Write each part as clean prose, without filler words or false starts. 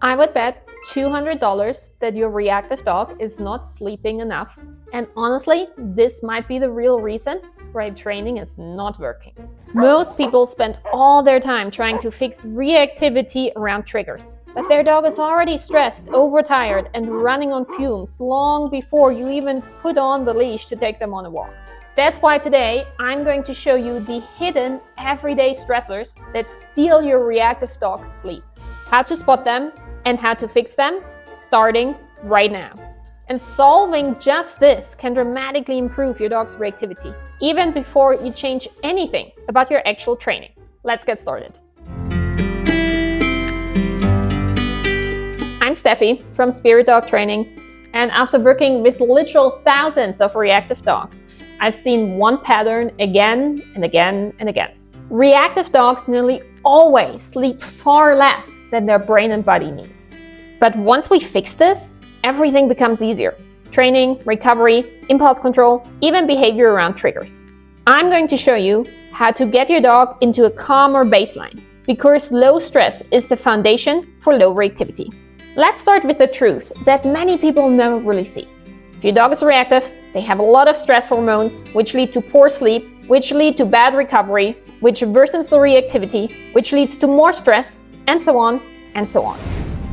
I would bet $200 that your reactive dog is not sleeping enough. And honestly, this might be the real reason why training is not working. Most people spend all their time trying to fix reactivity around triggers. But their dog is already stressed, overtired, and running on fumes long before you even put on the leash to take them on a walk. That's why today I'm going to show you the hidden everyday stressors that steal your reactive dog's sleep, how to spot them, and how to fix them, starting right now. And solving just this can dramatically improve your dog's reactivity, even before you change anything about your actual training. Let's get started. I'm Steffi from Spirit Dog Training, and after working with literal thousands of reactive dogs, I've seen one pattern again and again and again. Reactive dogs nearly always sleep far less than their brain and body needs. But once we fix this, everything becomes easier. Training, recovery, impulse control, even behavior around triggers. I'm going to show you how to get your dog into a calmer baseline, because low stress is the foundation for low reactivity. Let's start with the truth that many people never really see. If your dog is reactive, they have a lot of stress hormones, which lead to poor sleep, which lead to bad recovery, which worsens the reactivity, which leads to more stress, and so on and so on.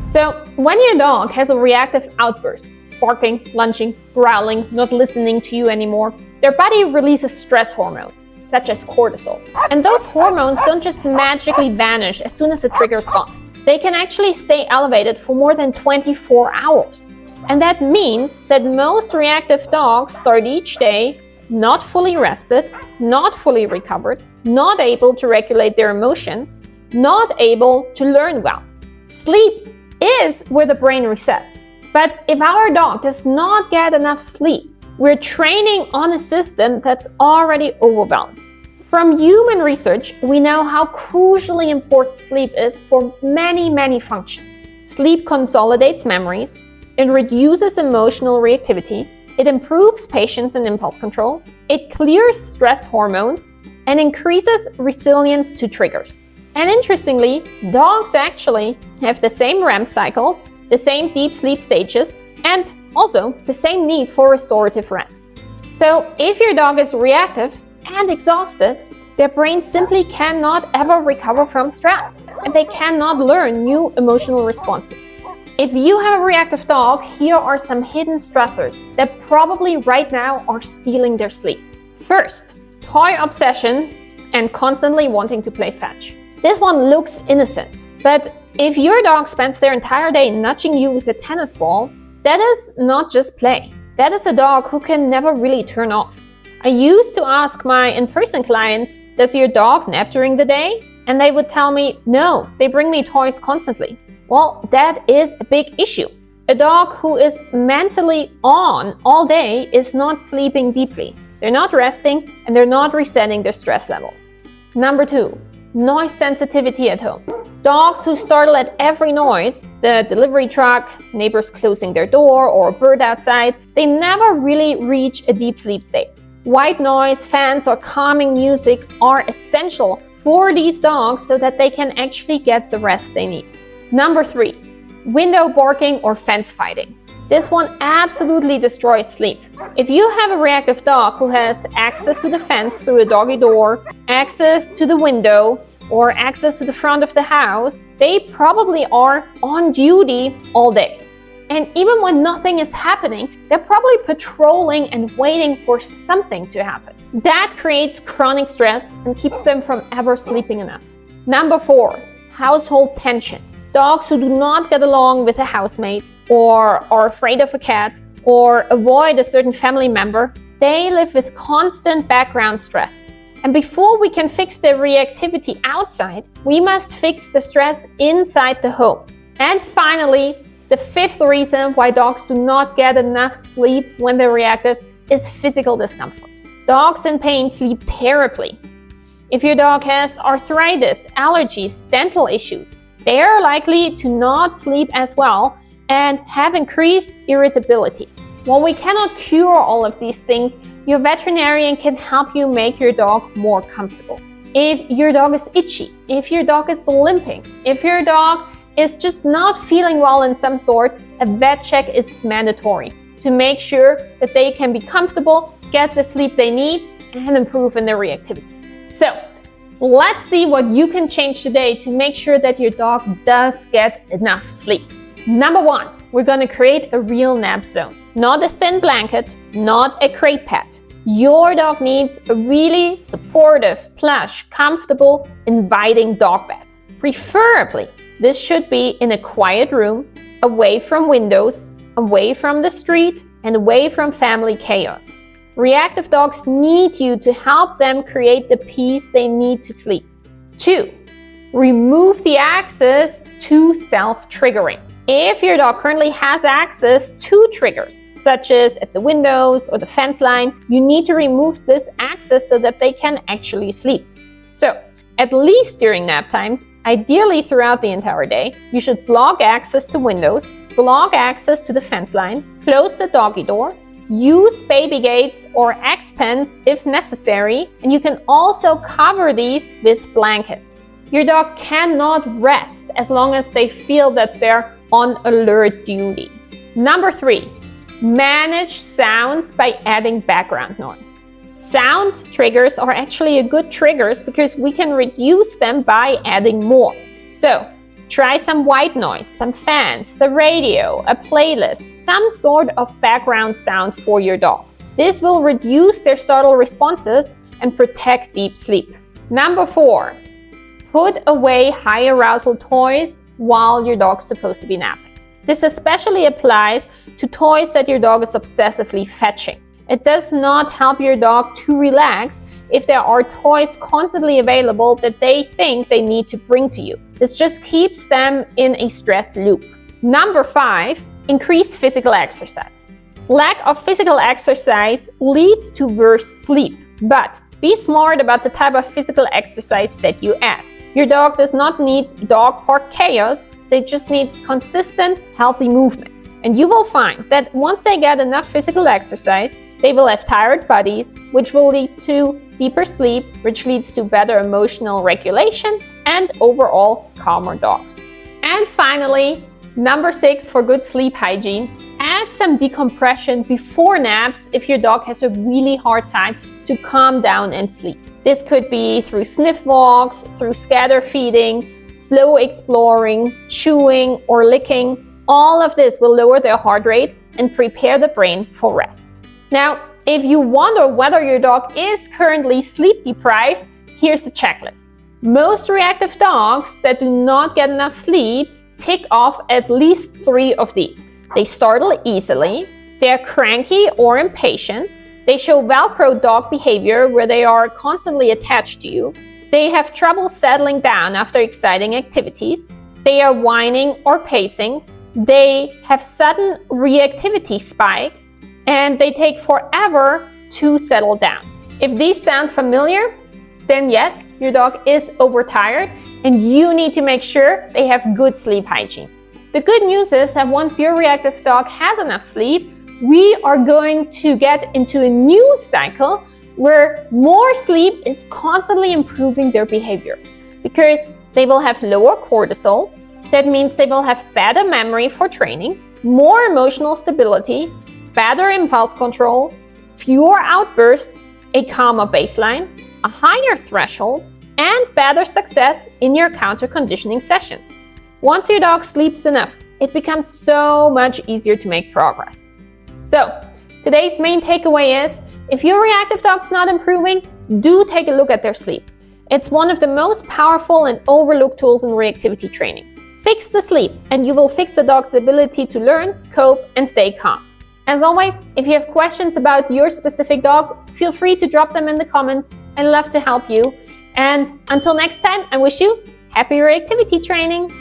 So when your dog has a reactive outburst, barking, lunging, growling, not listening to you anymore, their body releases stress hormones, such as cortisol. And those hormones don't just magically vanish as soon as the trigger is gone. They can actually stay elevated for more than 24 hours. And that means that most reactive dogs start each day not fully rested, not fully recovered, not able to regulate their emotions, not able to learn well. Sleep is where the brain resets. But if our dog does not get enough sleep, we're training on a system that's already overwhelmed. From human research, we know how crucially important sleep is for many functions. Sleep consolidates memories, it reduces emotional reactivity, it improves patience and impulse control, it clears stress hormones, and increases resilience to triggers. And interestingly, dogs actually have the same REM cycles, the same deep sleep stages, and also the same need for restorative rest. So if your dog is reactive and exhausted, their brain simply cannot ever recover from stress, and they cannot learn new emotional responses. If you have a reactive dog, here are some hidden stressors that probably right now are stealing their sleep. First, toy obsession and constantly wanting to play fetch. This one looks innocent, but if your dog spends their entire day nudging you with a tennis ball, that is not just play. That is a dog who can never really turn off. I used to ask my in-person clients, does your dog nap during the day? And they would tell me, no, they bring me toys constantly. Well, that is a big issue. A dog who is mentally on all day is not sleeping deeply. They're not resting and they're not resetting their stress levels. Number 2, noise sensitivity at home. Dogs who startle at every noise, the delivery truck, neighbors closing their door, or a bird outside, they never really reach a deep sleep state. White noise, fans, or calming music are essential for these dogs so that they can actually get the rest they need. Number 3, window barking or fence fighting. This one absolutely destroys sleep. If you have a reactive dog who has access to the fence through a doggy door, access to the window, or access to the front of the house, they probably are on duty all day. And even when nothing is happening, they're probably patrolling and waiting for something to happen. That creates chronic stress and keeps them from ever sleeping enough. Number 4, household tension. Dogs who do not get along with a housemate, or are afraid of a cat, or avoid a certain family member, they live with constant background stress. And before we can fix the reactivity outside, we must fix the stress inside the home. And finally, the 5th reason why dogs do not get enough sleep when they're reactive is physical discomfort. Dogs in pain sleep terribly. If your dog has arthritis, allergies, dental issues, they are likely to not sleep as well and have increased irritability. While we cannot cure all of these things, your veterinarian can help you make your dog more comfortable. If your dog is itchy, if your dog is limping, if your dog is just not feeling well in some sort, a vet check is mandatory to make sure that they can be comfortable, get the sleep they need, and improve in their reactivity. So, let's see what you can change today to make sure that your dog does get enough sleep. Number 1, we're going to create a real nap zone. Not a thin blanket, not a crate pad. Your dog needs a really supportive, plush, comfortable, inviting dog bed. Preferably, this should be in a quiet room, away from windows, away from the street, and away from family chaos. Reactive dogs need you to help them create the peace they need to sleep. 2, remove the access to self-triggering. If your dog currently has access to triggers, such as at the windows or the fence line, you need to remove this access so that they can actually sleep. So, at least during nap times, ideally throughout the entire day, you should block access to windows, block access to the fence line, close the doggy door, use baby gates or X-pens if necessary, and you can also cover these with blankets. Your dog cannot rest as long as they feel that they're on alert duty. Number 3, manage sounds by adding background noise. Sound triggers are actually good triggers because we can reduce them by adding more. So, try some white noise, some fans, the radio, a playlist, some sort of background sound for your dog. This will reduce their startle responses and protect deep sleep. Number 4, put away high arousal toys while your dog's supposed to be napping. This especially applies to toys that your dog is obsessively fetching. It does not help your dog to relax if there are toys constantly available that they think they need to bring to you. This just keeps them in a stress loop. Number 5, increase physical exercise. Lack of physical exercise leads to worse sleep, but be smart about the type of physical exercise that you add. Your dog does not need dog park chaos, they just need consistent, healthy movement. And you will find that once they get enough physical exercise, they will have tired bodies, which will lead to deeper sleep, which leads to better emotional regulation and overall calmer dogs. And finally, number 6 for good sleep hygiene, add some decompression before naps if your dog has a really hard time to calm down and sleep. This could be through sniff walks, through scatter feeding, slow exploring, chewing, or licking. All of this will lower their heart rate and prepare the brain for rest. Now, if you wonder whether your dog is currently sleep deprived, here's the checklist. Most reactive dogs that do not get enough sleep tick off at least 3 of these. They startle easily, they're cranky or impatient, they show Velcro dog behavior where they are constantly attached to you, they have trouble settling down after exciting activities, they are whining or pacing, they have sudden reactivity spikes, and they take forever to settle down. If these sound familiar, then yes, your dog is overtired and you need to make sure they have good sleep hygiene. The good news is that once your reactive dog has enough sleep, we are going to get into a new cycle where more sleep is constantly improving their behavior because they will have lower cortisol. That means they will have better memory for training, more emotional stability, better impulse control, fewer outbursts, a calmer baseline, a higher threshold, and better success in your counter-conditioning sessions. Once your dog sleeps enough, it becomes so much easier to make progress. So, today's main takeaway is, if your reactive dog's not improving, do take a look at their sleep. It's one of the most powerful and overlooked tools in reactivity training. Fix the sleep, and you will fix the dog's ability to learn, cope, and stay calm. As always, if you have questions about your specific dog, feel free to drop them in the comments. I'd love to help you. And until next time, I wish you happy reactivity training.